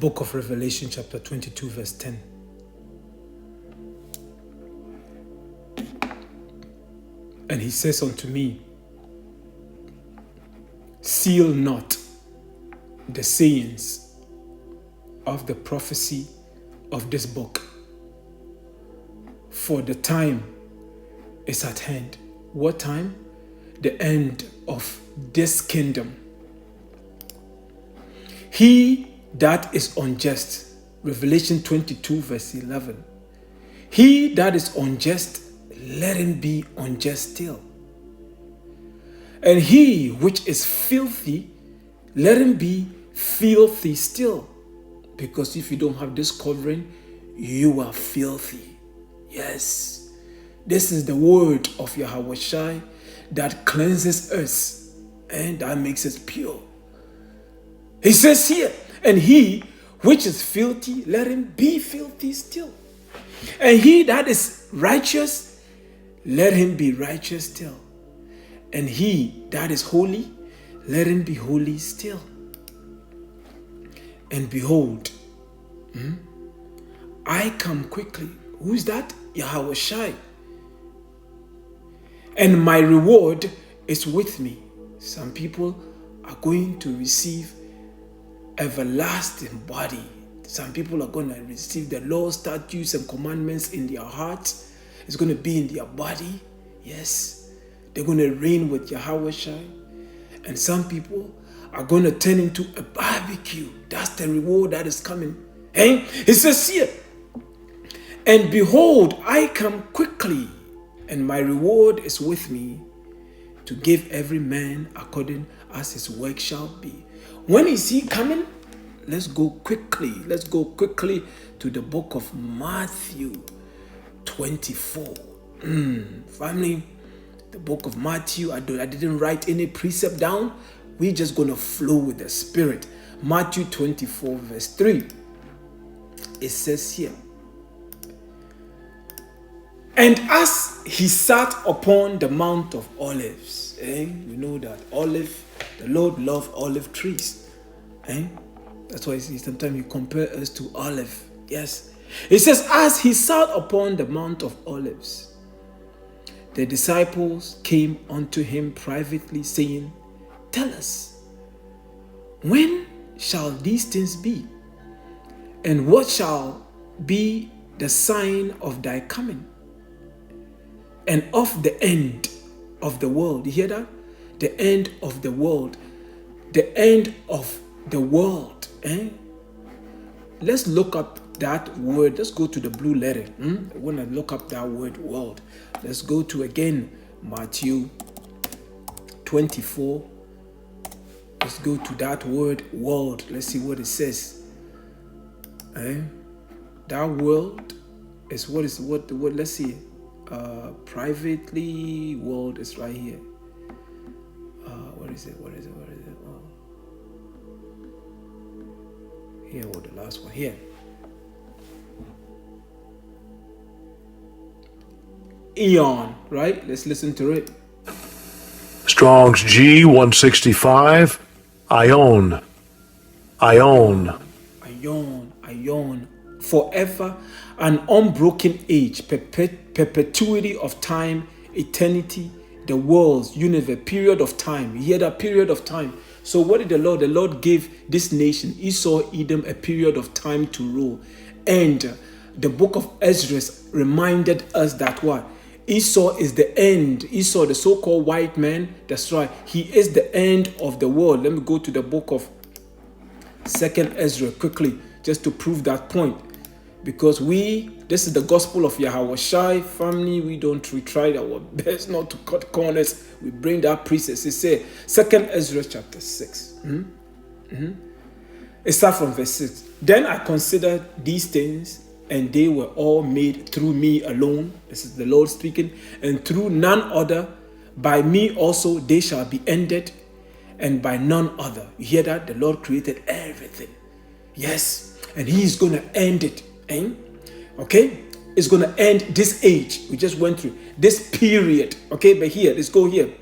book of Revelation chapter 22 verse 10. And he says unto me, seal not the sayings of the prophecy of this book, for the time is at hand. What time? The end of this kingdom. He that is unjust, Revelation 22 verse 11. He that is unjust, let him be unjust still. And he which is filthy, let him be filthy still. Because if you don't have this covering, you are filthy. Yes. This is the word of Yahawashi that cleanses us and that makes us pure. He says here, and he which is filthy, let him be filthy still. And he that is righteous, let him be righteous still. And he that is holy, let him be holy still. And behold, I come quickly. Who is that? Yahawashi. And my reward is with me. Some people are going to receive everlasting body. Some people are going to receive the law, statutes, and commandments in their hearts. It's going to be in their body. Yes. They're going to reign with Yahawashi. And some people are going to turn into a barbecue. That's the reward that is coming. Hey? It says here, and behold, I come quickly, and my reward is with me, to give every man according as his work shall be. When is he coming? Let's go quickly. Let's go quickly to the book of Matthew 24. Family, the book of Matthew, I didn't write any precept down. We're just going to flow with the Spirit. Matthew 24 verse 3. It says here, and as he sat upon the Mount of Olives, we know that the Lord loved olive trees. That's why sometimes he compare us to olive. Yes. It says, as he sat upon the Mount of Olives, the disciples came unto him privately, saying, tell us, when shall these things be? And what shall be the sign of thy coming? And of the end of the world. You hear that? The end of the world. The end of the world. Let's look up that word. Let's go to the blue letter. When I look up that word world, let's go to again Matthew 24. Let's go to that word world. Let's see what it says. That world is what let's see. Privately world is right here. What is it? Oh. Here, the last one here. Eon, right? Let's listen to it. Strong's G 165. Ion. Forever, an unbroken age, perpetuity of time, eternity, the world's universe, period of time. You hear that? Period of time. So what did the Lord? The Lord gave this nation, Esau, Edom, a period of time to rule. And the book of Ezra reminded us that what? Esau is the end. Esau, the so-called white man, that's right. He is the end of the world. Let me go to the book of 2nd Ezra quickly, just to prove that point. Because this is the gospel of Yahawashi family. We try our best not to cut corners. We bring that precept. It says, 2nd Ezra chapter 6. It starts from verse 6. Then I considered these things, and they were all made through me alone. This is the Lord speaking. And through none other. By me also they shall be ended, and by none other. You hear that? The Lord created everything. Yes. And he is going to end it. Okay? It's going to end this age. We just went through this period. Okay? But here, let's go here.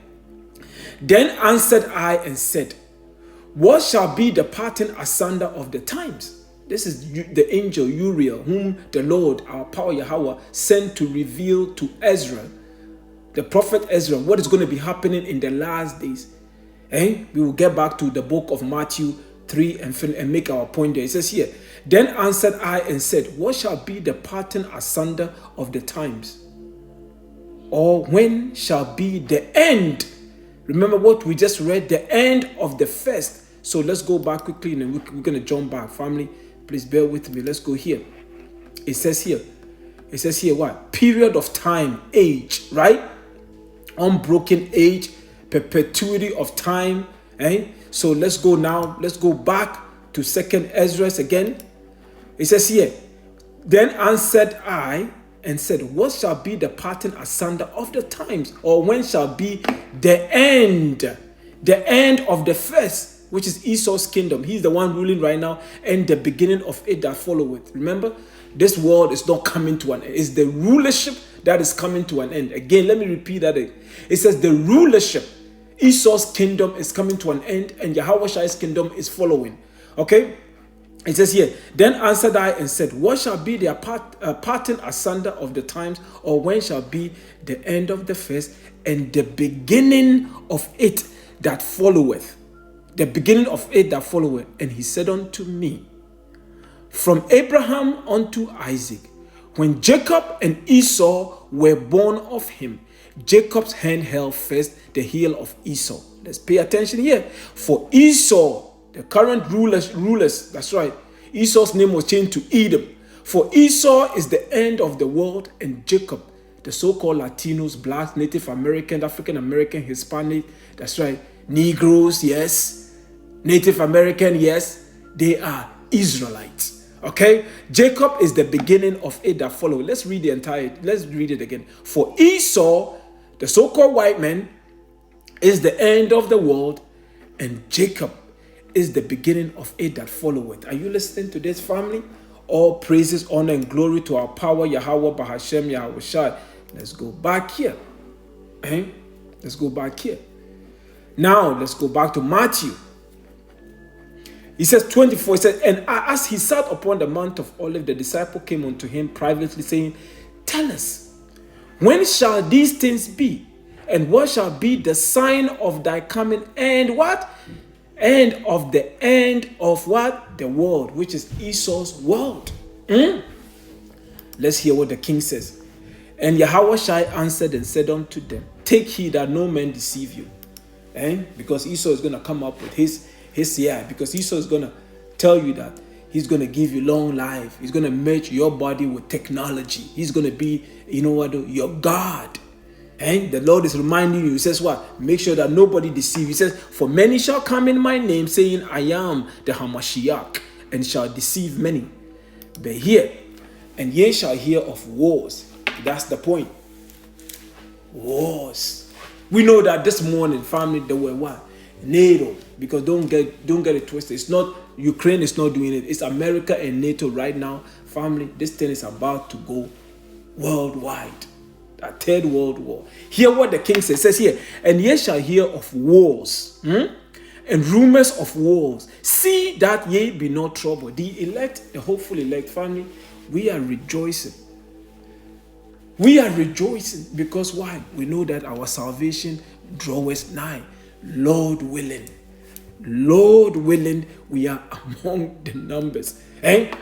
Then answered I and said, what shall be the parting asunder of the times? This is the angel Uriel, whom the Lord, our power Yahawah, sent to reveal to Ezra, the prophet Ezra, what is going to be happening in the last days. We will get back to the book of Matthew 3 and make our point there. It says here, then answered I and said, what shall be the parting asunder of the times? Or when shall be the end? Remember what we just read, the end of the first. So let's go back quickly and we're going to jump back. Family, please bear with me. Let's go here. It says here what? Period of time, age, right? Unbroken age, perpetuity of time. So let's go now. Let's go back to 2nd Ezra again. It says here, then answered I and said, what shall be the parting asunder of the times? Or when shall be the end of the first, which is Esau's kingdom? He's the one ruling right now, and the beginning of it that followeth. Remember, this world is not coming to an end. It's the rulership that is coming to an end. Again, let me repeat that. It says the rulership, Esau's kingdom is coming to an end, and Yahawashi's kingdom is following. Okay? It says here, then answered I and said, what shall be the parting asunder of the times, or when shall be the end of the first, and the beginning of it that followeth? The beginning of it that followeth. And he said unto me, from Abraham unto Isaac, when Jacob and Esau were born of him, Jacob's hand held first the heel of Esau. Let's pay attention here. For Esau, the current rulers, that's right, Esau's name was changed to Edom. For Esau is the end of the world, and Jacob, the so-called Latinos, blacks, Native American, African American, Hispanic, that's right, Negroes, yes, Native American, yes, they are Israelites. Okay, Jacob is the beginning of it that follows. Let's read it again. For Esau, the so-called white man, is the end of the world, and Jacob is the beginning of it that followeth. Are you listening to this, family? All praises, honor, and glory to our power, Yahawah, Bahasham, Yahawashi. Let's go back here. Let's go back here. Now, let's go back to Matthew. He says 24, he says, and as he sat upon the Mount of Olives, the disciple came unto him privately, saying, tell us, when shall these things be? And what shall be the sign of thy coming? And what? And of the end of what? The world, which is Esau's world. Let's hear what the king says. And Yahawashi answered and said unto them, take heed that no man deceive you. Because Esau is going to come up with his because Esau is going to tell you that he's going to give you long life. He's going to match your body with technology. He's going to be, your God. And the Lord is reminding you, he says what? Make sure that nobody deceive you. He says, for many shall come in my name, saying, I am the Hamashiach, and shall deceive many. But hear, and ye shall hear of wars. That's the point. Wars. We know that this morning, family, there were what? NATO. Because don't get it twisted. It's not Ukraine is not doing it. It's America and NATO right now. Family, this thing is about to go worldwide. A third world war. Hear what the king says. It says here, and ye shall hear of wars, and rumors of wars. See that ye be not troubled. The elect, the hopeful elect, family, we are rejoicing. We are rejoicing because why? We know that our salvation draweth nigh. Lord willing, we are among the numbers. It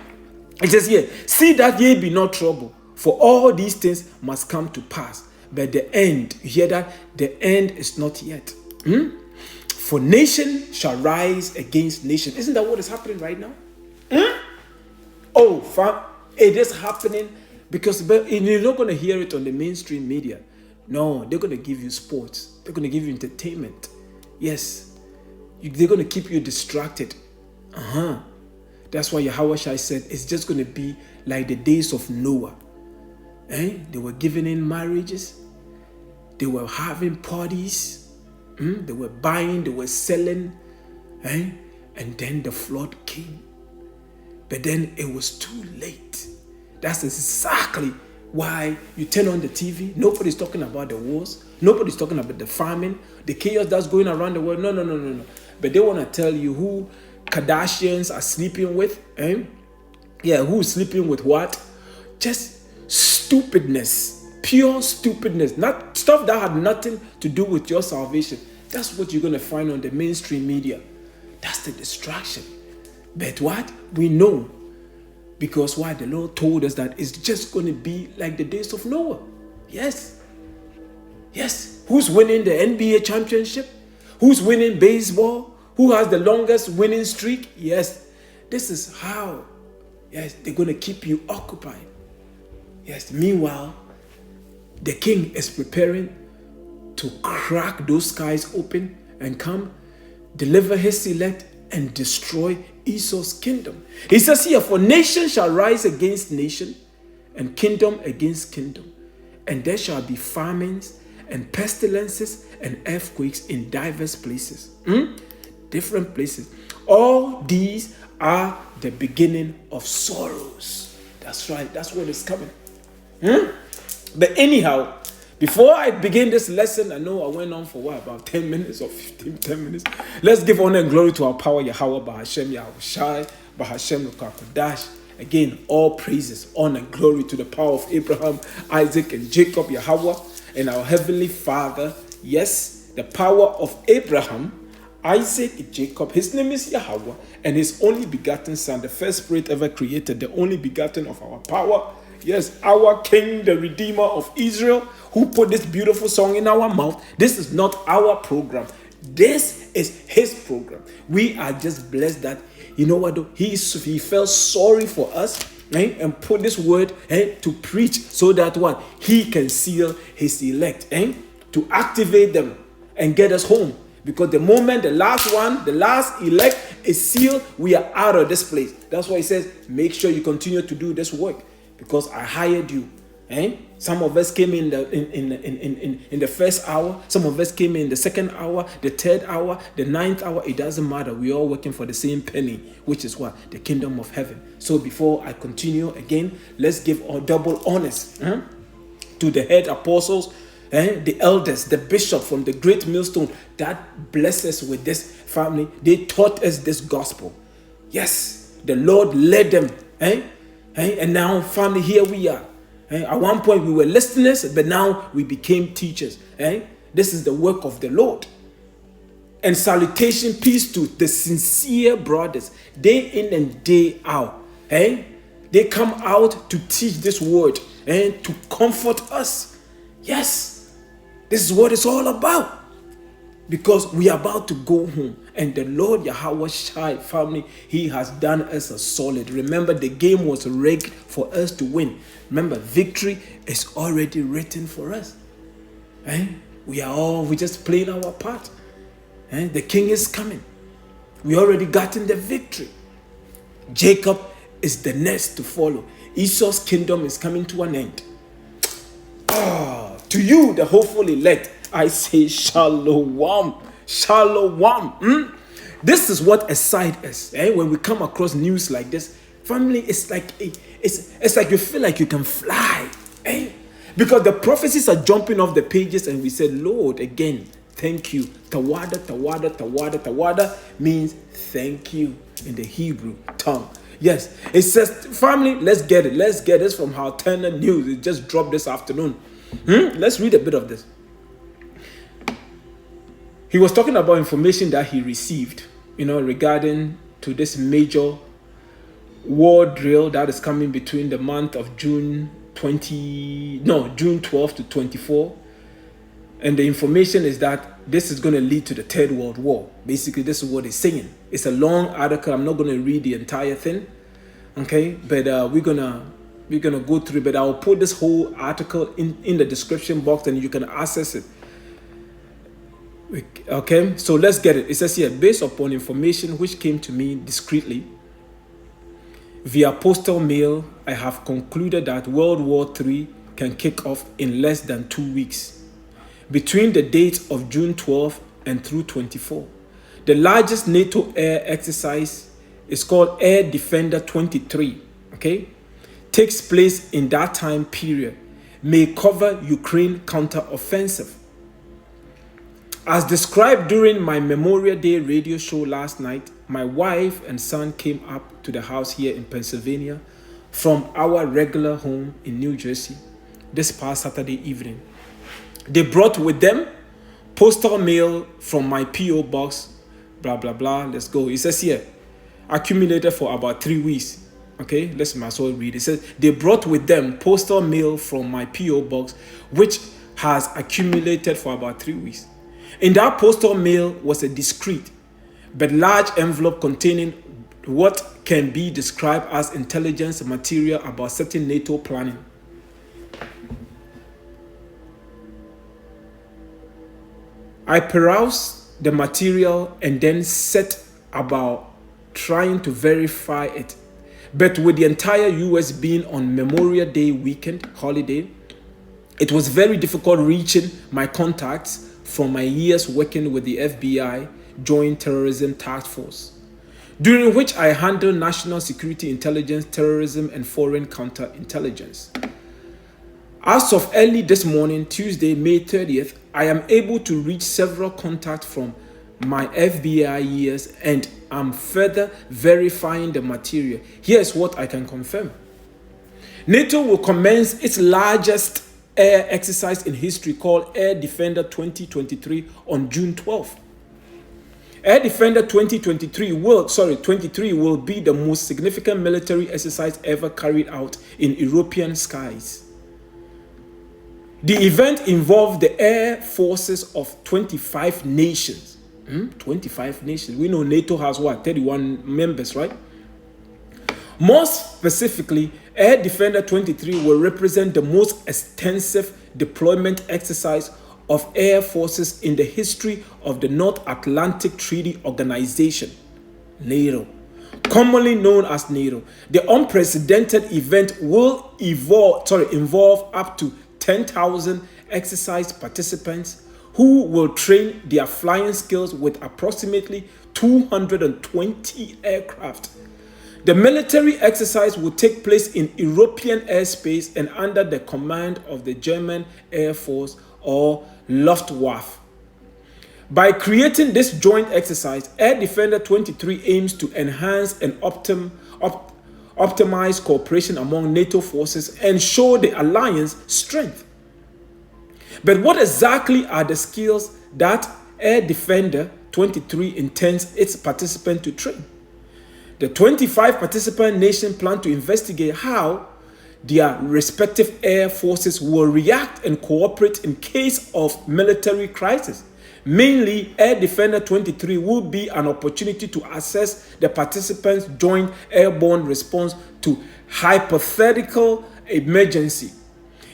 says here, see that ye be not troubled. For all these things must come to pass. But the end, you hear that? The end is not yet. For nation shall rise against nation. Isn't that what is happening right now? It is happening because you're not going to hear it on the mainstream media. No, they're going to give you sports. They're going to give you entertainment. Yes. They're going to keep you distracted. That's why Yahawashi said it's just going to be like the days of Noah. They were giving in marriages. They were having parties. They were buying. They were selling. And then the flood came. But then it was too late. That's exactly why you turn on the TV. Nobody's talking about the wars. Nobody's talking about the famine, the chaos that's going around the world. No. But they want to tell you who Kardashians are sleeping with. Yeah, who's sleeping with what? Just stupidness, pure stupidness, not stuff that had nothing to do with your salvation. That's what you're going to find on the mainstream media. That's the distraction. But what? We know. Because why? The Lord told us that it's just going to be like the days of Noah. Yes. Yes. Who's winning the NBA championship? Who's winning baseball? Who has the longest winning streak? Yes. This is how, yes, they're going to keep you occupied. Yes. Meanwhile, the king is preparing to crack those skies open and come deliver his elect and destroy Esau's kingdom. He says here, for nation shall rise against nation and kingdom against kingdom, and there shall be famines and pestilences and earthquakes in diverse places. Different places. All these are the beginning of sorrows. That's right. That's what is coming. But anyhow, before I begin this lesson, I know I went on for what, about 10 minutes or 10 minutes. Let's give honor and glory to our power, Yahawah, Bahasham, Yahawashi, Bahasham, Qadash. Again, all praises, honor, and glory to the power of Abraham, Isaac, and Jacob, Yahawah, and our Heavenly Father. Yes, the power of Abraham, Isaac, Jacob. His name is Yahawah, and his only begotten Son, the first spirit ever created, the only begotten of our power. Yes, our King, the Redeemer of Israel, who put this beautiful song in our mouth. This is not our program. This is his program. We are just blessed that, you know what, he felt sorry for us, right? And put this word to preach so that what? He can seal his elect, to activate them and get us home. Because the moment the last elect is sealed, we are out of this place. That's why he says, make sure you continue to do this work. Because I hired you. Some of us came in the first hour. Some of us came in the second hour, the third hour, the ninth hour. It doesn't matter. We're all working for the same penny, which is what? The kingdom of heaven. So before I continue again, let's give our double honors to the head apostles, the elders, the bishop from the great millstone that blessed us with this family. They taught us this gospel. Yes, the Lord led them. And now, family, here we are. At one point, we were listeners, but now we became teachers. This is the work of the Lord. And salutation, peace to the sincere brothers, day in and day out. They come out to teach this word and to comfort us. Yes, this is what it's all about. Because we are about to go home. And the Lord Yahawashi, family, he has done us a solid. Remember, the game was rigged for us to win. Remember, victory is already written for us. We just playing our part. The king is coming. We already gotten the victory. Jacob is the next to follow. Esau's kingdom is coming to an end. To you, the hopeful elect, I say shalom. Shalom. This is what a saith is. When we come across news like this, family, it's like you feel like you can fly. Because the prophecies are jumping off the pages, and we said, Lord, again, thank you. Tawada means thank you in the Hebrew tongue. Yes, it says, family, let's get it. Let's get this from our Turner News. It just dropped this afternoon. Let's read a bit of this. He was talking about information that he received, regarding to this major war drill that is coming between the month of June 12 to 24. And the information is that this is going to lead to the Third World War. Basically, this is what he's saying. It's a long article. I'm not going to read the entire thing. Okay, but we're gonna go through it. But I'll put this whole article in the description box, and you can access it. Okay, so let's get it. It says here, based upon information which came to me discreetly via postal mail, I have concluded that World War III can kick off in less than 2 weeks, between the dates of June 12 and through 24. The largest NATO air exercise is called Air Defender 23. Okay, takes place in that time period, may cover Ukraine counter-offensive. As described during my Memorial Day radio show last night, my wife and son came up to the house here in Pennsylvania from our regular home in New Jersey this past Saturday evening. They brought with them postal mail from my P.O. box, blah, blah, blah. Let's go. It says here, accumulated for about 3 weeks. Okay, let's might as well read. It says, they brought with them postal mail from my P.O. box, which has accumulated for about 3 weeks. In that postal mail was a discreet but large envelope containing what can be described as intelligence material about certain NATO planning. I perused the material and then set about trying to verify it. But with the entire US being on Memorial Day weekend holiday, it was very difficult reaching my contacts from my years working with the FBI Joint Terrorism Task Force, during which I handled national security intelligence, terrorism, and foreign counterintelligence. As of early this morning, Tuesday, May 30th, I am able to reach several contacts from my FBI years and I'm further verifying the material. Here's what I can confirm. NATO will commence its largest air exercise in history called Air Defender 2023 on June 12th. Air Defender 23 will be the most significant military exercise ever carried out in European skies. The event involved the air forces of 25 nations. 25 nations. We know NATO has what? 31 members, right? More specifically, Air Defender 23 will represent the most extensive deployment exercise of air forces in the history of the North Atlantic Treaty Organization, NATO, commonly known as NATO. The unprecedented event will involve up to 10,000 exercise participants who will train their flying skills with approximately 220 aircraft. The military exercise will take place in European airspace and under the command of the German Air Force or Luftwaffe. By creating this joint exercise, Air Defender 23 aims to enhance and optimize cooperation among NATO forces and show the alliance strength. But what exactly are the skills that Air Defender 23 intends its participants to train? The 25 participant nations plan to investigate how their respective air forces will react and cooperate in case of military crisis. Mainly, Air Defender 23 will be an opportunity to assess the participants' joint airborne response to hypothetical emergency.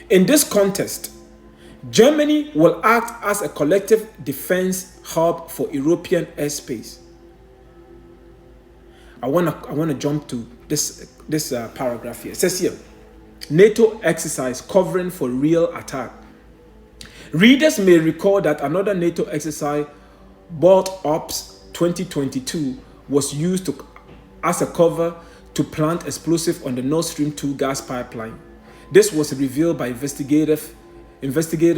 In this context, Germany will act as a collective defense hub for European airspace. I want to jump to this paragraph here. It says here, NATO exercise covering for real attack. Readers may recall that another NATO exercise, Bolt Ops 2022, was used as a cover to plant explosive on the Nord Stream 2 gas pipeline. This was revealed by investigative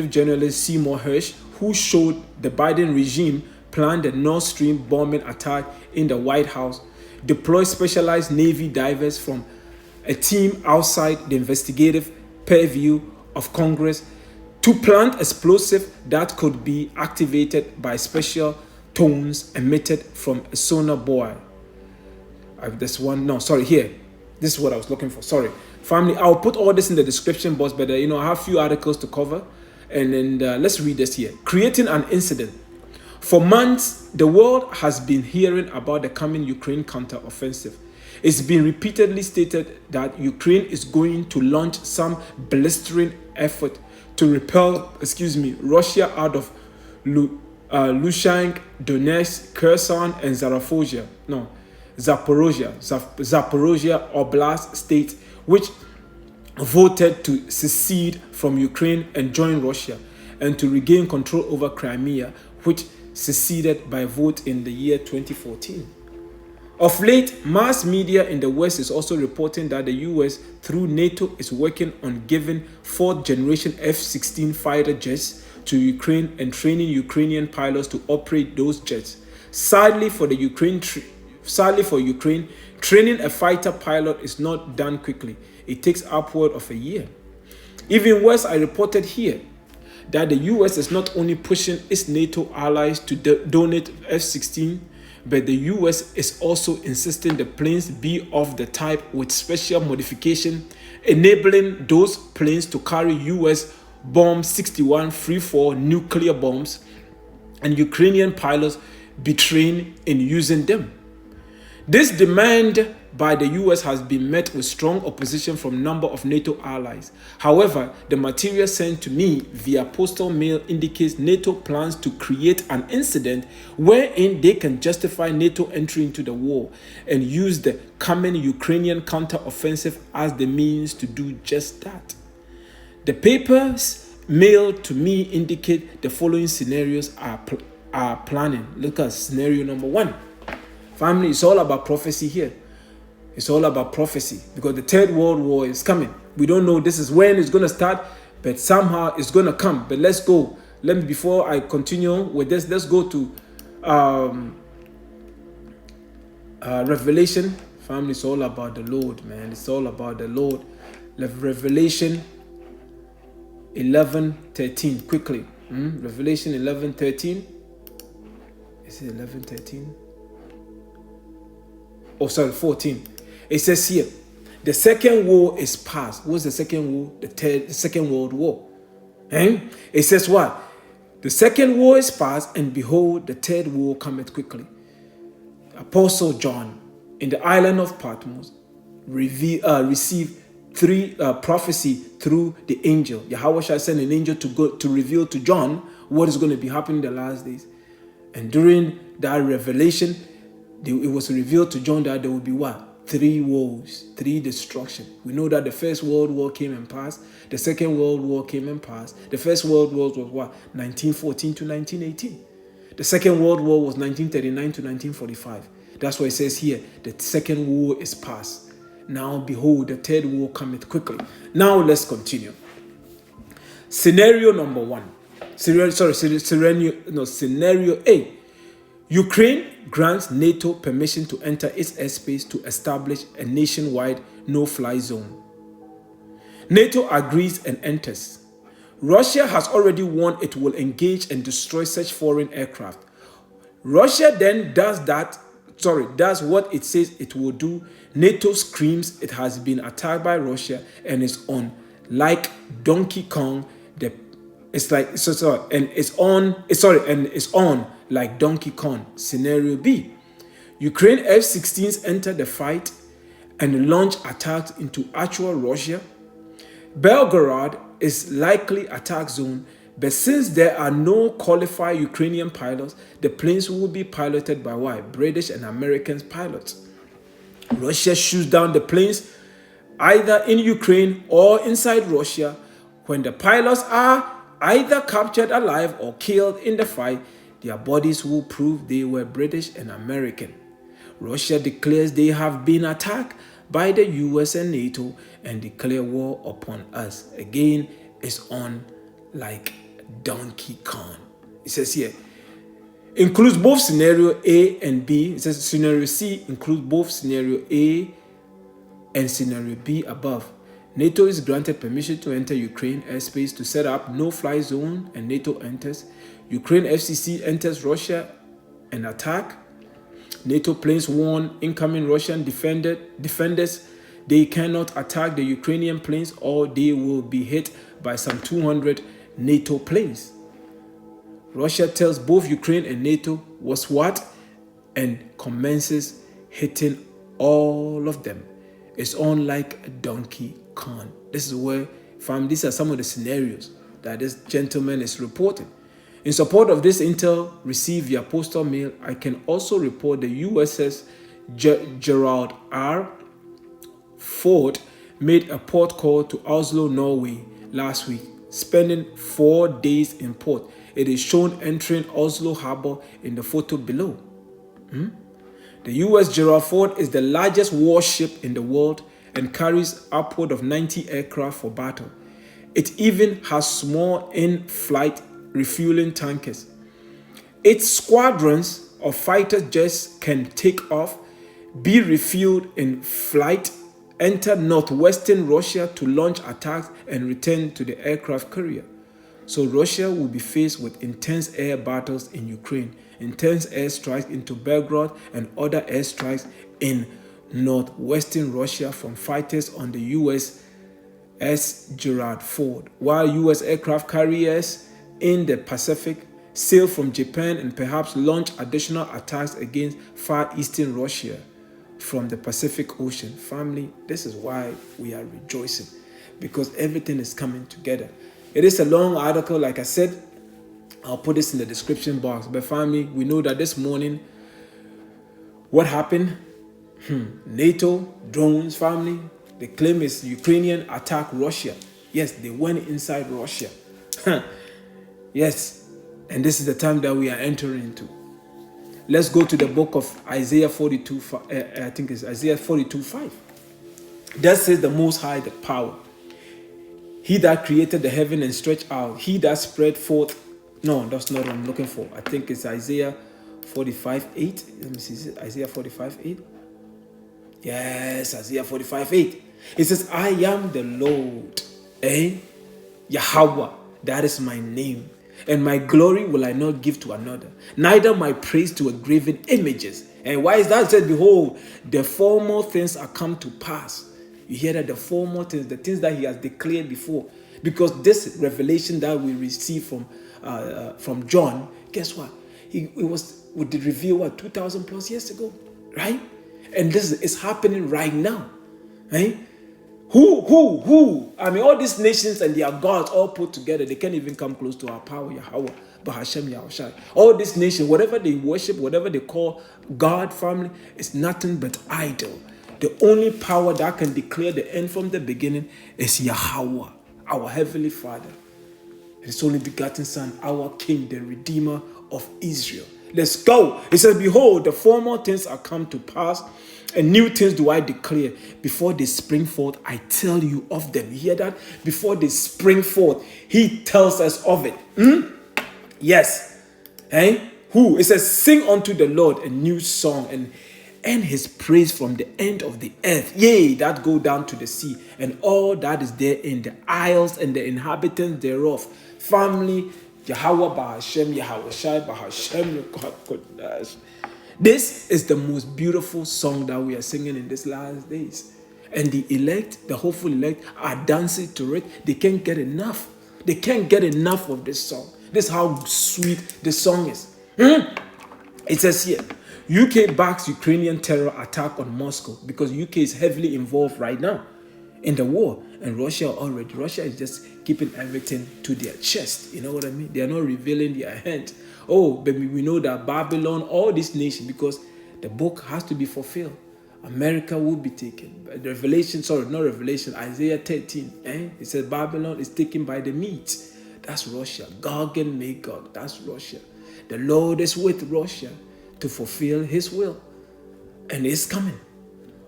journalist Seymour Hersh, who showed the Biden regime planned the Nord Stream bombing attack in the White House, deployed specialized Navy divers from a team outside the investigative purview of Congress to plant explosive that could be activated by special tones emitted from a sonar buoy. This is what I was looking for. Sorry. Family, I'll put all this in the description box, but I have a few articles to cover. And then let's read this here. Creating an incident. For months, the world has been hearing about the coming Ukraine counteroffensive. It's been repeatedly stated that Ukraine is going to launch some blistering effort to repel, Russia out of Luhansk, Donetsk, Kherson, and Zaporozhia Oblast state, which voted to secede from Ukraine and join Russia, and to regain control over Crimea, which seceded by vote in the year 2014. Of late, mass media in the West is also reporting that the US, through NATO, is working on giving fourth-generation F-16 fighter jets to Ukraine and training Ukrainian pilots to operate those jets. Sadly, for the Sadly for Ukraine, training a fighter pilot is not done quickly. It takes upward of a year. Even worse, I reported here that the US is not only pushing its NATO allies to donate F-16, but the US is also insisting the planes be of the type with special modification, enabling those planes to carry US Bomb 61 free-fall nuclear bombs, and Ukrainian pilots be trained in using them. This demand by the US has been met with strong opposition from a number of NATO allies. However, the material sent to me via postal mail indicates NATO plans to create an incident wherein they can justify NATO entry into the war and use the coming Ukrainian counter-offensive as the means to do just that. The papers mailed to me indicate the following scenarios are planning. Look at scenario number 1. Family, it's all about prophecy here. It's all about prophecy because the Third World War is coming. We don't know this is when it's going to start, but somehow it's going to come. But let's go. Before I continue with this, let's go to Revelation. Family, it's all about the Lord, man. It's all about the Lord. Revelation 11:13. Quickly. Revelation 11:13. Is it 11:13? Oh, sorry, 14. It says here, the second war is past. What's the second war? The Second World War. It says what? The second war is past, and behold, the third war cometh quickly. Apostle John, in the island of Patmos, received prophecy through the angel. Yahawashi sent an angel to go to reveal to John what is going to be happening in the last days. And during that revelation, it was revealed to John that there will be what? 3 wars, 3 destruction. We know that the First World War came and passed. The Second World War came and passed. The First World War was what? 1914 to 1918. The Second World War was 1939 to 1945. That's why it says here, the Second War is past. Now behold, the Third War cometh quickly. Now let's continue. Scenario number 1. Scenario A. Ukraine grants NATO permission to enter its airspace to establish a nationwide no-fly zone. NATO agrees and enters. Russia has already warned it will engage and destroy such foreign aircraft. Russia then does what it says it will do. NATO screams it has been attacked by Russia and is on like Donkey Kong. It's on like Donkey Kong. Scenario B. Ukraine F-16s enter the fight and launch attacks into actual Russia. Belgorod is likely attack zone, but since there are no qualified Ukrainian pilots, the planes will be piloted by what? British and American pilots. Russia shoots down the planes either in Ukraine or inside Russia. When the pilots are either captured alive or killed in the fight, their bodies will prove they were British and American. Russia declares they have been attacked by the US and NATO and declare war upon us. Again, it's on like Donkey Kong. It says here, includes both scenario A and B. It says scenario C includes both scenario A and scenario B above. NATO is granted permission to enter Ukraine airspace to set up no-fly zone, and NATO enters. Ukraine FCC enters Russia and attack. NATO planes warn incoming Russian defenders they cannot attack the Ukrainian planes or they will be hit by some 200 NATO planes. Russia tells both Ukraine and NATO what's what and commences hitting all of them. It's on like a Donkey Kong. This is where, these are some of the scenarios that this gentleman is reporting. In support of this intel received via postal mail, I can also report the USS Gerald R. Ford made a port call to Oslo, Norway last week, spending 4 days in port. It is shown entering Oslo harbor in the photo below. The US Gerald Ford is the largest warship in the world and carries upward of 90 aircraft for battle. It even has small in-flight refueling tankers. Its squadrons of fighter jets can take off be refueled in flight, enter northwestern Russia to launch attacks and return to the aircraft carrier. So Russia will be faced with intense air battles in Ukraine, intense airstrikes into Belgorod and other airstrikes in northwestern Russia from fighters on the U.S.S. Gerald Ford, while U.S. aircraft carriers in the Pacific sail from Japan and perhaps launch additional attacks against far eastern Russia from the Pacific Ocean. Family, this is why we are rejoicing, because everything is coming together. It is a long article, like I said. I'll put this in the description box. But family, we know that this morning, what happened? NATO drones, family. The claim is Ukrainian attack Russia. Yes, they went inside Russia. Yes, and this is the time that we are entering into. Let's go to the book of Isaiah 42. I think it's Isaiah 42:5. That says the Most High, the power. He that created the heaven and stretched out. He that spread forth. No, that's not what I'm looking for. I think it's Isaiah 45:8. Let me see. Is it Isaiah 45:8? Yes, Isaiah 45:8. It says, I am the Lord, Yahawah, that is my name. And my glory will I not give to another, neither my praise to a graven images. And why is that? It says, behold, the former things are come to pass. You hear that? The former things, the things that he has declared before. Because this revelation that we received from John, guess what? It was with the reveal, 2,000 plus years ago, right? And this is happening right now, right? Who? I mean, all these nations and their gods all put together, they can't even come close to our power, Yahawah, Bahasham, Yahawashi. All these nations, whatever they worship, whatever they call God, family, is nothing but idol. The only power that can declare the end from the beginning is Yahawah, our Heavenly Father. His only begotten Son, our King, the Redeemer of Israel. Let's go. It says, behold, the former things are come to pass, and new things do I declare. Before they spring forth, I tell you of them. You hear that? Before they spring forth, he tells us of it. Yes. Who? It says, sing unto the Lord a new song, and his praise from the end of the earth. Yea, that go down to the sea, and all that is there in the isles and the inhabitants thereof. Family, Yahawah, Bahasham, Yahawashi, Bahasham, Qadash. This is the most beautiful song that we are singing in these last days. And the elect, the hopeful elect, are dancing to it. They can't get enough. They can't get enough of this song. This is how sweet the song is. It says here, UK backs Ukrainian terror attack on Moscow, because UK is heavily involved right now in the war. And Russia is just keeping everything to their chest. You know what I mean? They are not revealing their hand. Oh, baby, we know that Babylon, all these nations, because the book has to be fulfilled. America will be taken. Isaiah 13. It says Babylon is taken by the Medes. That's Russia. Gog and Magog. That's Russia. The Lord is with Russia to fulfill his will. And it's coming.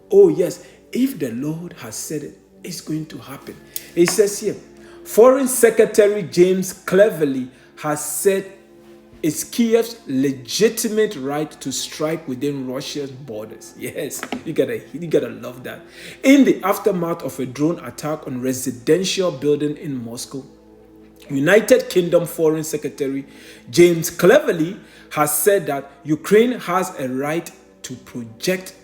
Oh, yes. If the Lord has said it, it's going to happen. It says here, Foreign Secretary James Cleverly has said it's Kiev's legitimate right to strike within Russia's borders. Yes, you gotta love that. In the aftermath of a drone attack on residential building in Moscow, United Kingdom Foreign Secretary James Cleverly has said that Ukraine has a right to project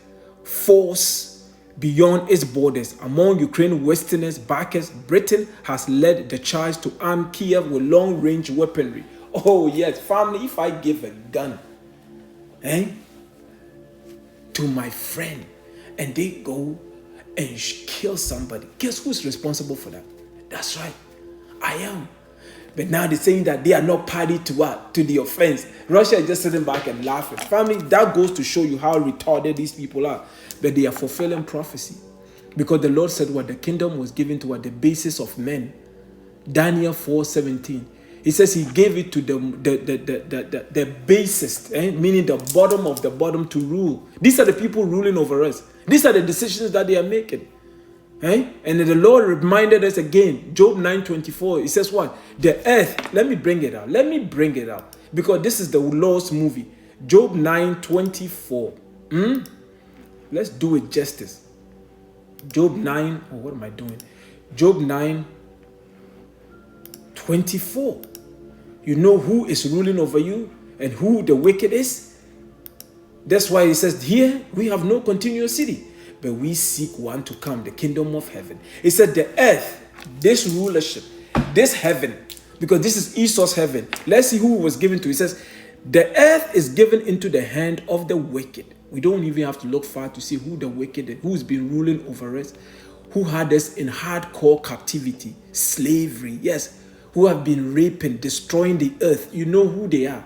force beyond its borders. Among Ukraine Westerners backers, Britain has led the charge to arm Kiev with long-range weaponry. Oh yes, family, if I give a gun to my friend and they go and kill somebody, guess who's responsible for that? That's right, I am. But now they're saying that they are not party to what? To the offense. Russia is just sitting back and laughing. Family, that goes to show you how retarded these people are. But they are fulfilling prophecy. Because the Lord said what? The kingdom was given to what? The basis of men. Daniel 4:17. He says he gave it to the basest, meaning the bottom of the bottom to rule. These are the people ruling over us. These are the decisions that they are making. And then the Lord reminded us again, Job 9:24. He says what? The earth, let me bring it out. Because this is the Lord's movie. Job 9:24. let's do it justice. Job 9, oh, what am I doing? Job 9:24. You know who is ruling over you and who the wicked is? That's why he says, here we have no continuous city, but we seek one to come, the kingdom of heaven. He said the earth, this rulership, this heaven, because this is Esau's heaven. Let's see who it was given to. He says, the earth is given into the hand of the wicked. We don't even have to look far to see who the wicked is, who's been ruling over us, who had us in hardcore captivity, slavery, yes, who have been raping, destroying the earth. You know who they are.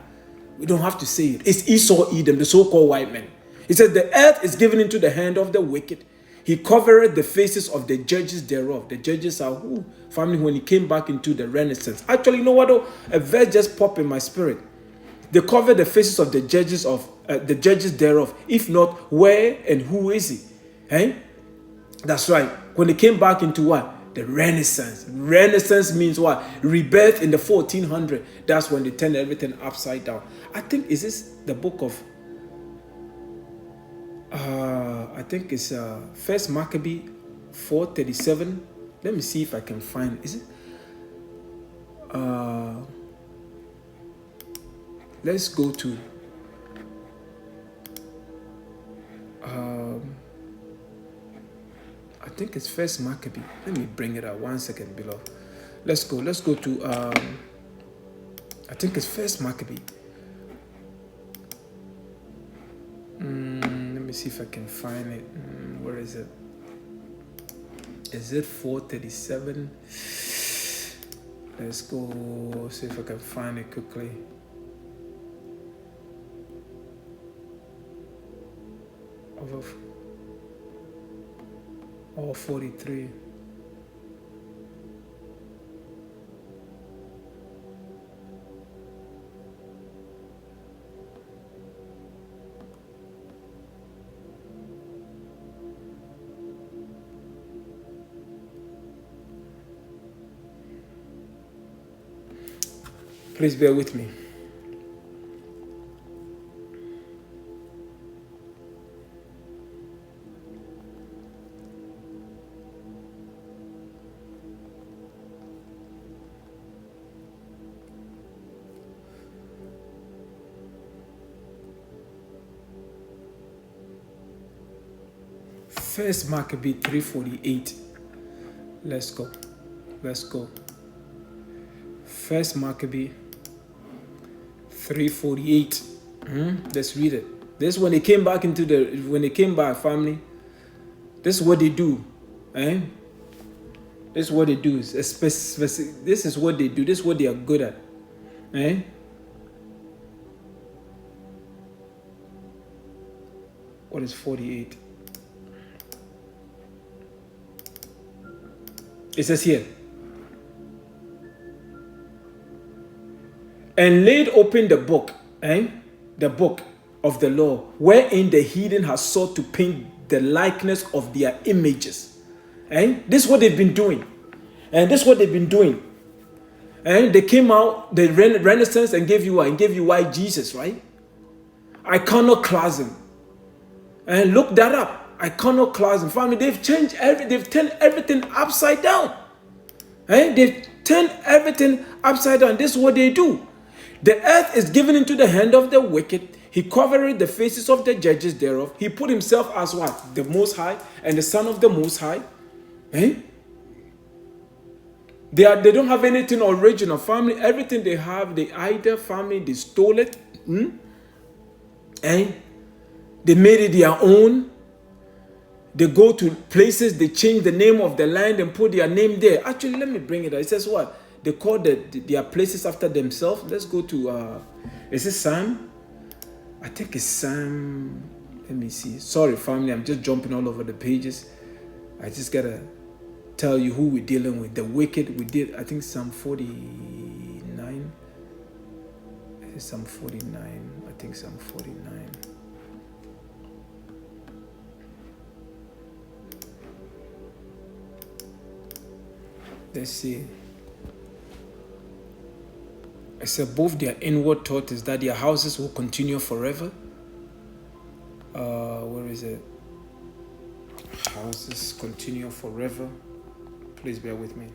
We don't have to say it. It's Esau, Edom, the so-called white man. He said, the earth is given into the hand of the wicked. He covered the faces of the judges thereof. The judges are who? Family, when he came back into the Renaissance. Actually, you know what? A verse just popped in my spirit. They covered the faces of the judges thereof. If not, where and who is he? Eh? That's right. When they came back into what? The Renaissance. Renaissance means what? Rebirth in the 1400. That's when they turned everything upside down. I think, is this the book of, I think it's First Maccabee 4:37. Let me see if I can find it. Is it? Let's go to I think it's First Maccabee. Let me bring it up 1 second below. Let's go to I think it's First Maccabee. Let me see if I can find it. Where is it? Is it 4:37? Let's go see if I can find it quickly. Or 43. Please bear with me. First Maccabee 3:48. Let's go. First Maccabee 3:48. Let's read it. This is when they came back family. This is what they do. This is what they do. This is what they do. This is what they are good at. What is 48? It says here, and laid open the book, the book of the law, wherein the heathen has sought to paint the likeness of their images. This is what they've been doing. And they came out, the Renaissance, and gave you white Jesus, right? Iconoclasm. And look that up. Iconoclasm. Family, they've turned everything upside down. They've turned everything upside down. This is what they do. The earth is given into the hand of the wicked. He covered the faces of the judges thereof. He put himself as what? The Most High and the Son of the Most High. They don't have anything original. Family, everything they have, they either they stole it. They made it their own. They go to places, they change the name of the land and put their name there. Actually, let me bring it up. It says what? They call their places after themselves. Let's go to, is it Sam? I think it's Sam. Let me see. Sorry, family, I'm just jumping all over the pages. I just got to tell you who we're dealing with. The wicked, we did, I think Psalm 49. Is it Psalm 49? I think Psalm 49. Let's see. It said both their inward thought is that their houses will continue forever. Where is it? Houses continue forever. Please bear with me.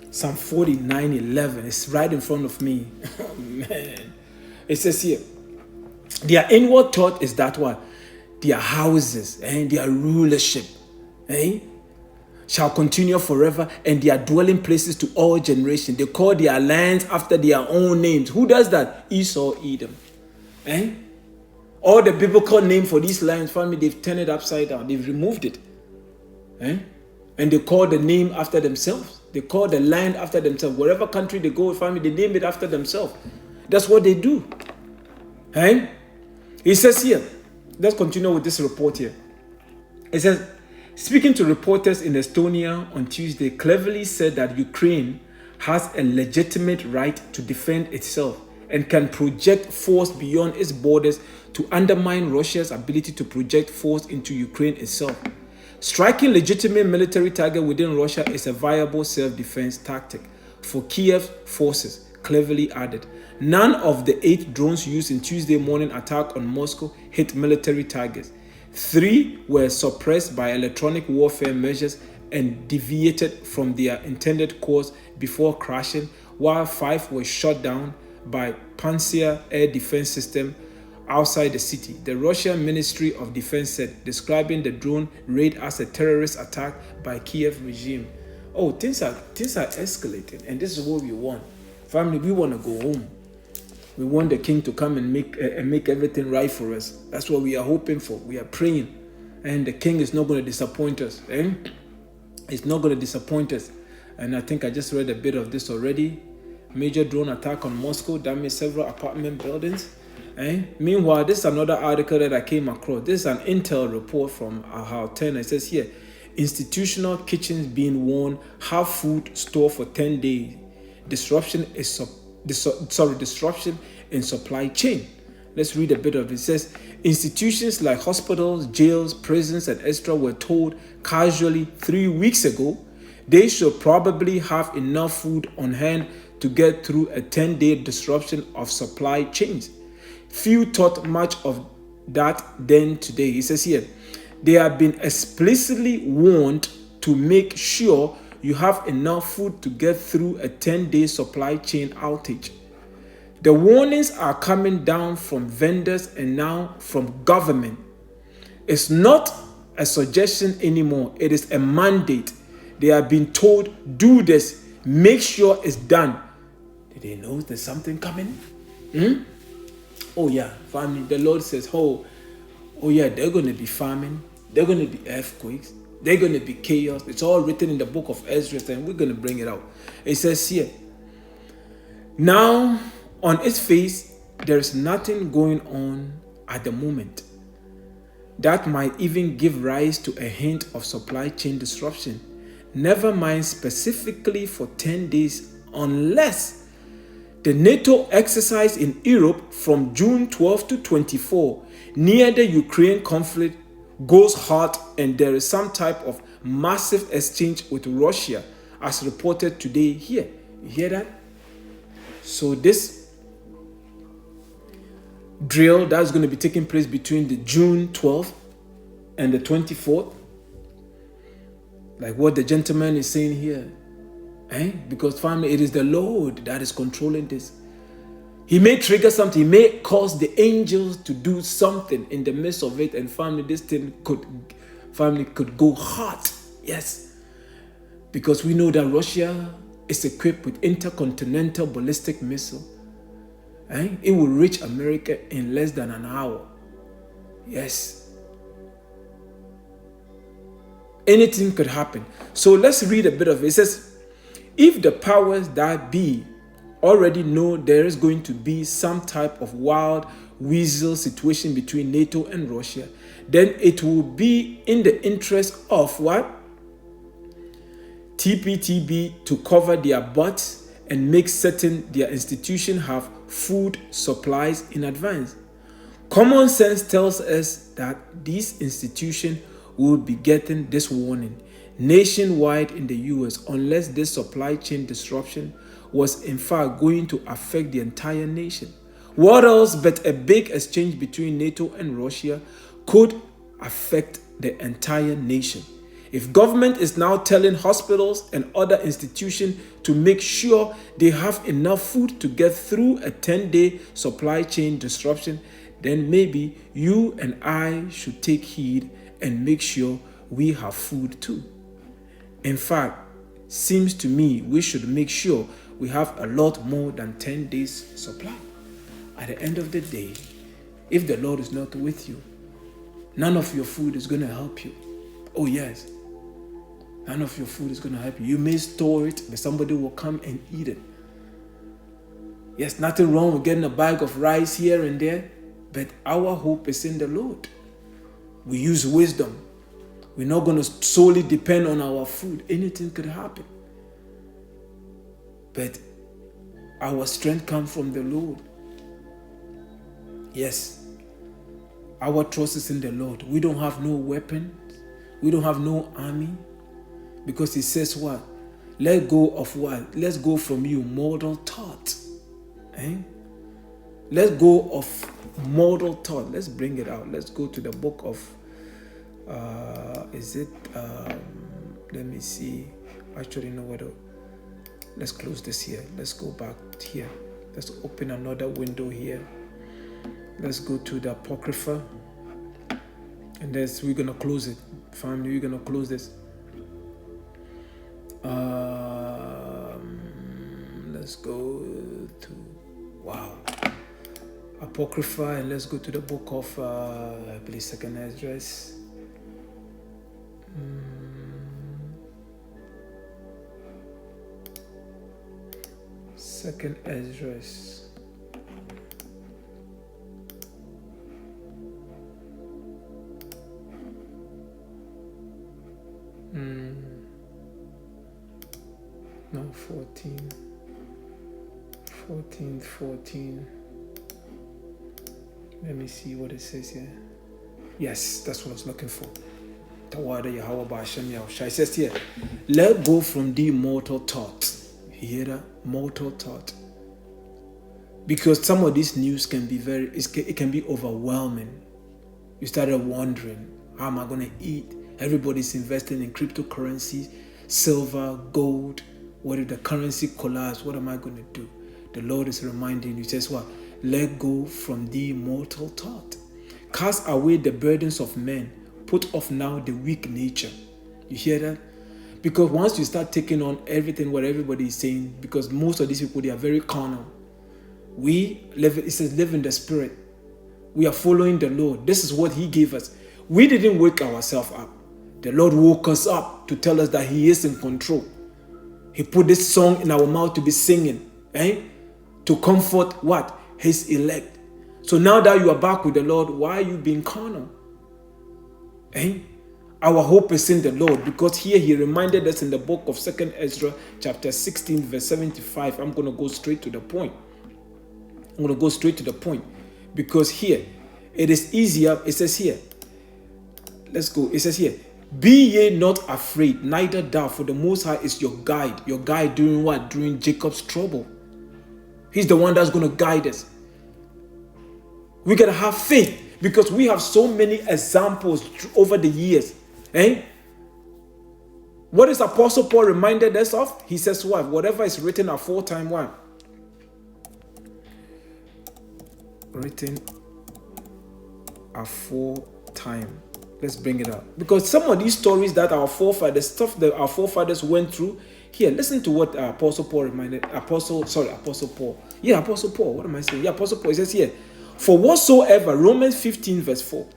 Psalm 49:11 is right in front of me. Oh, man. It says here, their inward thought is that what? Their houses and their rulership shall continue forever, and their dwelling places to all generations. They call their lands after their own names. Who does that? Esau, Edom. All the biblical name for these lands, family, they've turned it upside down. They've removed it. And they call the name after themselves. They call the land after themselves. Wherever country they go, family, they name it after themselves. That's what they do. He says here, let's continue with this report here. It says, speaking to reporters in Estonia on Tuesday, cleverly said that Ukraine has a legitimate right to defend itself and can project force beyond its borders to undermine Russia's ability to project force into Ukraine itself. Striking legitimate military target within Russia is a viable self-defense tactic for Kiev forces, cleverly added. None of the 8 drones used in Tuesday morning attack on Moscow hit military targets. 3 were suppressed by electronic warfare measures and deviated from their intended course before crashing, while 5 were shot down by Pantsir air defense system outside the city. The Russian Ministry of Defense said, describing the drone raid as a terrorist attack by Kiev regime. Oh, things are escalating, and this is what we want. Family, we want to go home. We want the king to come and make everything right for us. That's what we are hoping for. We are praying, and the king is not going to disappoint us. It's not going to disappoint us. And I think I just read a bit of this already. Major drone attack on Moscow damaged several apartment buildings. Meanwhile, this is another article that I came across. This is an intel report from Yahawah 10. It says here, institutional kitchens being warned, have food stored for 10 days. Disruption in supply chain. Let's read a bit of it. It says, institutions like hospitals, jails, prisons, and etc. were told casually 3 weeks ago they should probably have enough food on hand to get through a 10-day disruption of supply chains. Few thought much of that then today. He says here, they have been explicitly warned to make sure you have enough food to get through a 10-day supply chain outage. The warnings are coming down from vendors and now from government. It's not a suggestion anymore. It is a mandate. They have been told, do this. Make sure it's done. Did they know there's something coming? Oh yeah, family. The Lord says, oh yeah, they're going to be famine. They're going to be earthquakes. They're going to be chaos. It's all written in the book of Ezra, and we're going to bring it out. It says here, now on its face, there's nothing going on at the moment that might even give rise to a hint of supply chain disruption. Never mind specifically for 10 days, unless the NATO exercise in Europe from June 12 to 24 near the Ukraine conflict goes hot and there is some type of massive exchange with Russia, as reported today here. You hear that? So this drill that's going to be taking place between the June 12th and the 24th, like what the gentleman is saying here, because family, it is the Lord that is controlling this. He may trigger something. He may cause the angels to do something in the midst of it, and family, this thing could go hot. Yes, because we know that Russia is equipped with intercontinental ballistic missile. It will reach America in less than an hour. Yes. Anything could happen. So let's read a bit of it. It says, if the powers that be already know there is going to be some type of wild weasel situation between NATO and Russia, then it will be in the interest of what? TPTB to cover their butts and make certain their institution have food supplies in advance. Common sense tells us that these institutions will be getting this warning nationwide in the US unless this supply chain disruption was in fact going to affect the entire nation. What else but a big exchange between NATO and Russia could affect the entire nation? If government is now telling hospitals and other institutions to make sure they have enough food to get through a 10-day supply chain disruption, then maybe you and I should take heed and make sure we have food too. In fact, seems to me we should make sure we have a lot more than 10 days supply. At the end of the day, if the Lord is not with you, none of your food is going to help you. Oh yes, none of your food is going to help you. You may store it, but somebody will come and eat it. Yes, nothing wrong with getting a bag of rice here and there, but our hope is in the Lord. We use wisdom. We're not going to solely depend on our food. Anything could happen. But our strength comes from the Lord. Yes, our trust is in the Lord. We don't have no weapons. We don't have no army. Because he says what? Let go of what? Let's go from you, mortal thought. Let's go of mortal thought. Let's bring it out. Let's go to the book of, let me see. Actually, no, let's close this here. Let's go back here. Let's open another window here. Let's go to the Apocrypha. And we're going to close it. Family, we're going to close this. Let's go to, Apocrypha, and let's go to the book of, I believe, Second Esdras. Second Esdras. No, 14. Let me see what it says here. Yes, that's what I was looking for. Tawada Yahawah Bahasham Yahawashi. It says here, let go from the mortal thought. You hear that? Mortal thought. Because some of this news can be it can be overwhelming. You started wondering, how am I going to eat? Everybody's investing in cryptocurrencies, silver, gold. What if the currency collapses? What am I going to do? The Lord is reminding you, he says what? Let go from the mortal thought. Cast away the burdens of men. Put off now the weak nature. You hear that? Because once you start taking on everything what everybody is saying, because most of these people, they are very carnal. It says live in the spirit. We are following the Lord. This is what he gave us. We didn't wake ourselves up. The Lord woke us up to tell us that he is in control. He put this song in our mouth to be singing, to comfort what? His elect. So now that you are back with the Lord, why are you being carnal? Our hope is in the Lord, because here he reminded us in the book of 2 Ezra chapter 16 verse 75. I'm going to go straight to the point. Because here it is easier. It says here, let's go. It says here, be ye not afraid, neither thou, for the Most High is your guide. Your guide during what? During Jacob's trouble. He's the one that's going to guide us. We got to have faith, because we have so many examples over the years. What is Apostle Paul reminded us of? He says what? Whatever is written aforetime, what? Written aforetime. Let's bring it up. Because some of these stories that our forefathers went through, here, listen to what Apostle Paul reminded. Apostle Paul. Yeah, Apostle Paul. What am I saying? Yeah, Apostle Paul. He says here, for whatsoever, Romans 15 verse 4,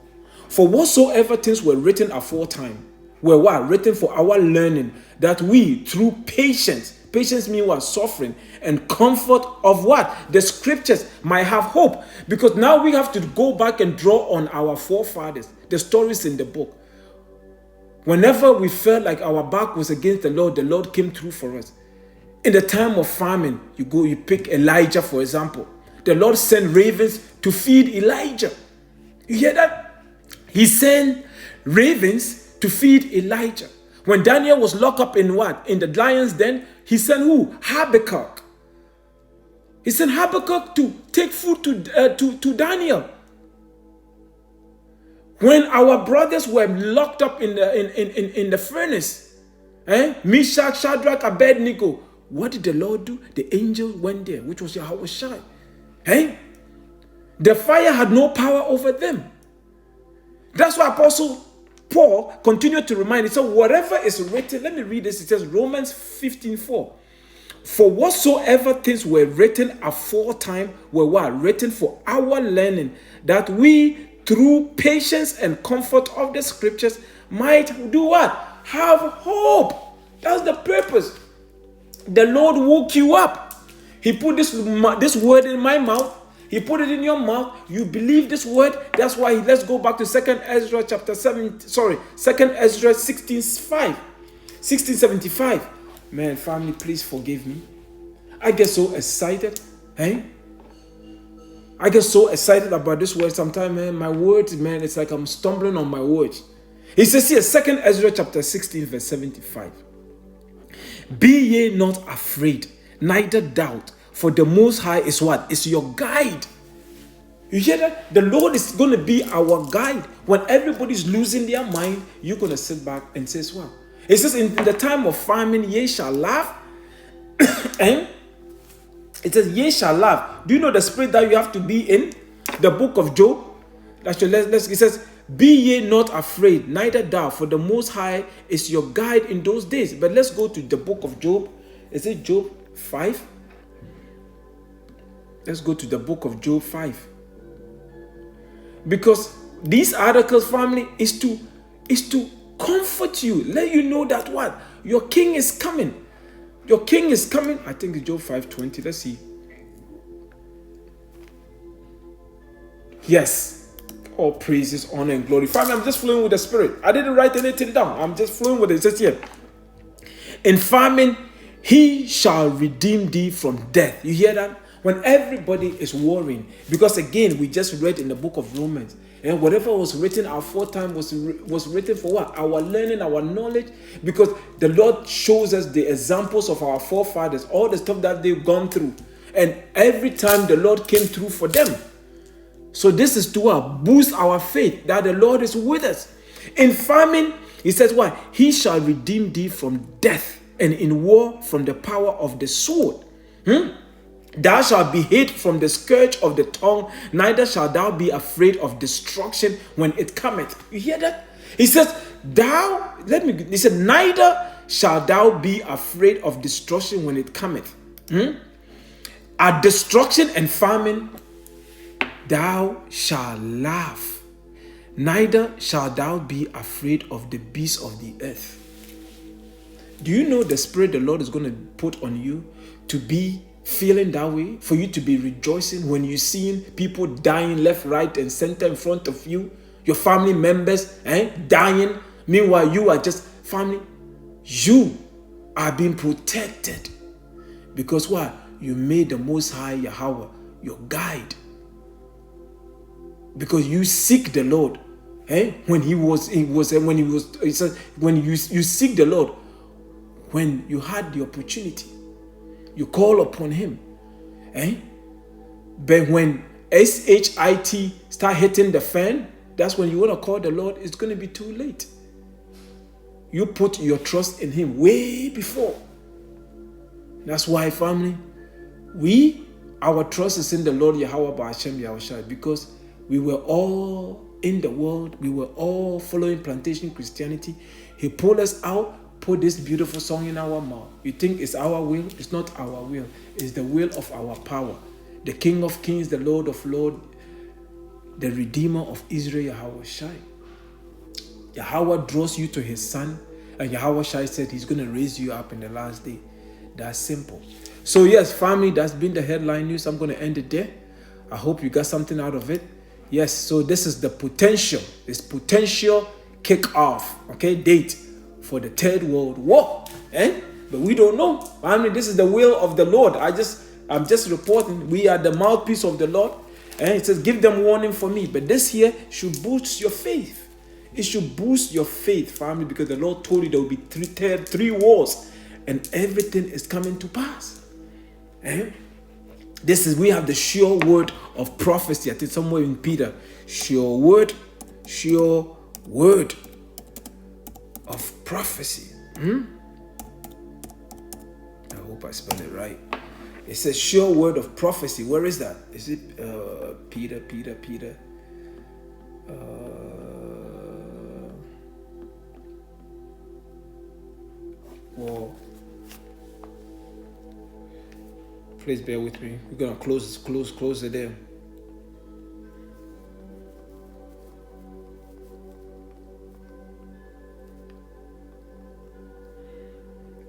for whatsoever things were written aforetime, were what? Written for our learning, that we, through patience means what? Suffering, and comfort of what? The scriptures might have hope. Because now we have to go back and draw on our forefathers, the stories in the book. Whenever we felt like our back was against the Lord came through for us. In the time of famine, you pick Elijah, for example. The Lord sent ravens to feed Elijah. You hear that? He sent ravens to feed Elijah. When Daniel was locked up in what? In the lion's den, he sent who? Habakkuk. He sent Habakkuk to take food to Daniel. When our brothers were locked up in the furnace, Meshach, Shadrach, Abednego, what did the Lord do? The angel went there, which was Yahawashi. The fire had no power over them. That's why Apostle Paul continued to remind. He said, whatever is written, let me read this. It says Romans 15:4. For whatsoever things were written aforetime were what? Written for our learning, that we through patience and comfort of the scriptures might do what? Have hope. That's the purpose. The Lord woke you up. He put this word in my mouth. He put it in your mouth. You believe this word. That's why let's go back to 2nd Ezra chapter 2nd Ezra 1675. Man, family, please forgive me. I get so excited. I get so excited about this word sometimes, man. My words, man, it's like I'm stumbling on my words. It says here, 2nd Ezra chapter 16, verse 75. Be ye not afraid, neither doubt, for the Most High is what? Is your guide. You hear that? The Lord is going to be our guide. When everybody's losing their mind, you're going to sit back and say, well, it says in the time of famine, ye shall laugh. And it says, ye shall laugh. Do you know the spirit that you have to be in? The book of Job. It says, be ye not afraid, neither doubt, for the Most High is your guide in those days. But let's go to the book of Job. Is it Job 5? Let's go to the book of Job 5. Because these articles, family, is to comfort you. Let you know that what? Your king is coming. Your king is coming. I think it's Job 5:20. Let's see. Yes. All praises, honor, and glory. Family, I'm just flowing with the spirit. I didn't write anything down. I'm just flowing with it. It says here, in famine, he shall redeem thee from death. You hear that? When everybody is worrying, because again, we just read in the book of Romans, and whatever was written aforetime was written for what? Our learning, our knowledge, because the Lord shows us the examples of our forefathers, all the stuff that they've gone through, and every time the Lord came through for them. So this is to boost our faith that the Lord is with us. In famine, he says what? He shall redeem thee from death, and in war from the power of the sword. Thou shalt be hid from the scourge of the tongue, neither shalt thou be afraid of destruction when it cometh. You hear that? He says, he said, neither shalt thou be afraid of destruction when it cometh. At destruction and famine, thou shalt laugh, neither shalt thou be afraid of the beasts of the earth. Do you know the spirit the Lord is going to put on you to be feeling that way, for you to be rejoicing when you're seeing people dying left, right, and center in front of you, your family members dying. Meanwhile, you are just family. You are being protected because what? You made the Most High Yahawah your guide. Because you seek the Lord. When you seek the Lord, when you had the opportunity, you call upon him. But when SHIT start hitting the fan, that's when you want to call the Lord. It's going to be too late. You put your trust in him way before. That's why, family, our trust is in the Lord Yahawah Bahasham Yahawashi, because we were all in the world. We were all following plantation Christianity. He pulled us out, put this beautiful song in our mouth. You think it's our will? It's not our will. It's the will of our power. The King of Kings, the Lord of Lords, the Redeemer of Israel, Yahawashi. Yahawah draws you to his son, and Yahawashi said he's going to raise you up in the last day. That's simple. So yes, family, that's been the headline news. I'm going to end it there. I hope you got something out of it. Yes, so this is the potential kick-off, date for the Third World War. But we don't know. I mean, this is the will of the Lord. I'm just reporting. We are the mouthpiece of the Lord, And it says, give them warning for me. But this here should boost your faith. It should boost your faith, family, because the Lord told you there will be three wars, and everything is coming to pass. We have the sure word of prophecy. I think somewhere in Peter, sure word of prophecy. I hope I spelled it right. It says sure word of prophecy. Where is that? Is it Peter? Whoa. Please bear with me. We're gonna close it there.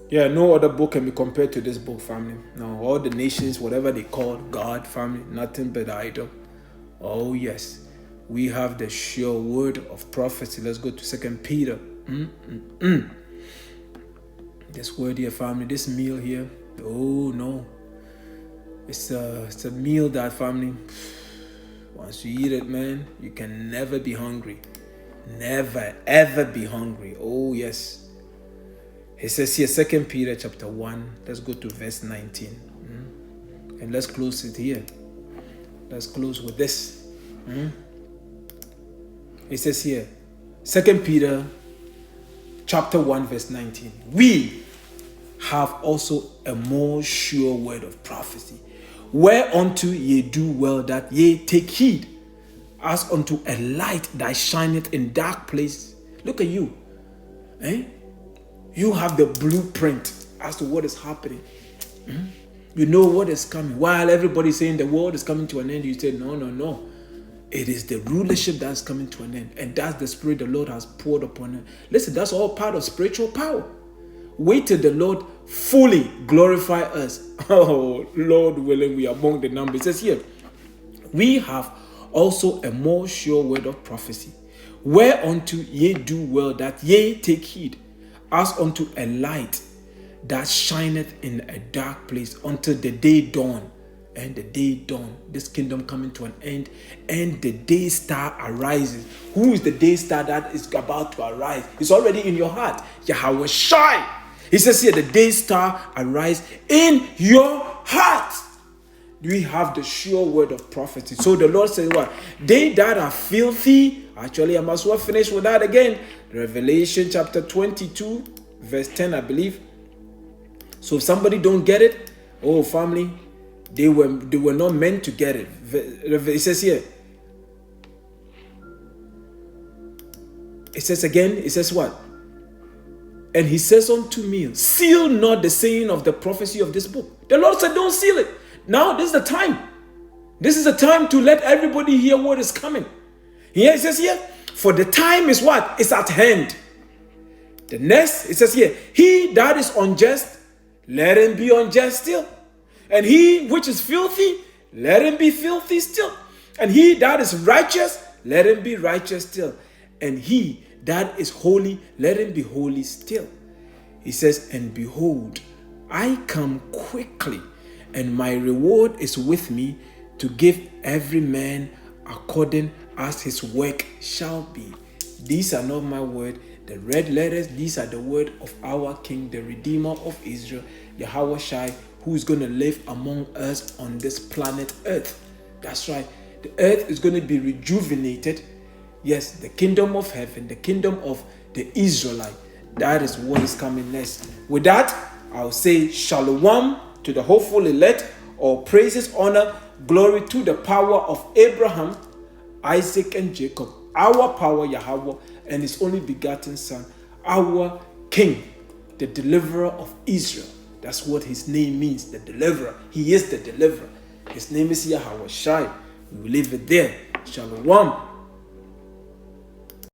Yeah, no other book can be compared to this book, family. No, all the nations, whatever they call God, family, nothing but idol. Oh yes, we have the sure word of prophecy. Let's go to 2 Peter. This word here, family, this meal here. Oh no, it's a meal that, family, once you eat it, man, you can never be hungry. Never ever be hungry. Oh yes. It says here, 2 Peter chapter 1. Let's go to verse 19. And let's close it here. Let's close with this. It says here, 2 Peter chapter 1 verse 19. We have also a more sure word of prophecy, whereunto ye do well that ye take heed, as unto a light that shineth in dark place. Look at you. You have the blueprint as to what is happening. You know what is coming. While everybody's saying the world is coming to an end, you say, no. It is the rulership that's coming to an end. And that's the spirit the Lord has poured upon it. Listen, that's all part of spiritual power. Wait till the Lord fully glorify us. Oh, Lord willing, we are among the numbers. It says here, we have also a more sure word of prophecy, whereunto ye do well that ye take heed, as unto a light that shineth in a dark place until the day dawn. And the day dawn, this kingdom coming to an end, and the day star arises. Who is the day star that is about to arise? It's already in your heart. Yahawashi. He says here, the day star arise in your heart. We have the sure word of prophecy. So the Lord says what? They that are filthy. Actually, I must well finish with that again. Revelation chapter 22, verse 10, I believe. So if somebody don't get it, oh family, they were not meant to get it. It says here. It says again, it says what? And he says unto me, seal not the saying of the prophecy of this book. The Lord said, don't seal it. Now, this is the time. This is the time to let everybody hear what is coming. Here it says here, for the time is what? It's at hand. The next, it says here, he that is unjust, let him be unjust still. And he which is filthy, let him be filthy still. And he that is righteous, let him be righteous still. And he that is holy, let him be holy still. He says, and behold, I come quickly, and my reward is with me to give every man according as his work shall be. These are not my word. The red letters, these are the word of our King, the Redeemer of Israel, Yahawashi, who is going to live among us on this planet Earth. That's right. The earth is going to be rejuvenated. Yes, the kingdom of heaven, the kingdom of the Israelite. That is what is coming next. With that, I'll say shalom to the hopeful elect, or praises, honor, glory to the power of Abraham, Isaac, and Jacob. Our power, Yahawah, and his only begotten Son, our King, the deliverer of Israel. That's what his name means, the deliverer. He is the deliverer. His name is Yahawashi. We will leave it there. Shalom.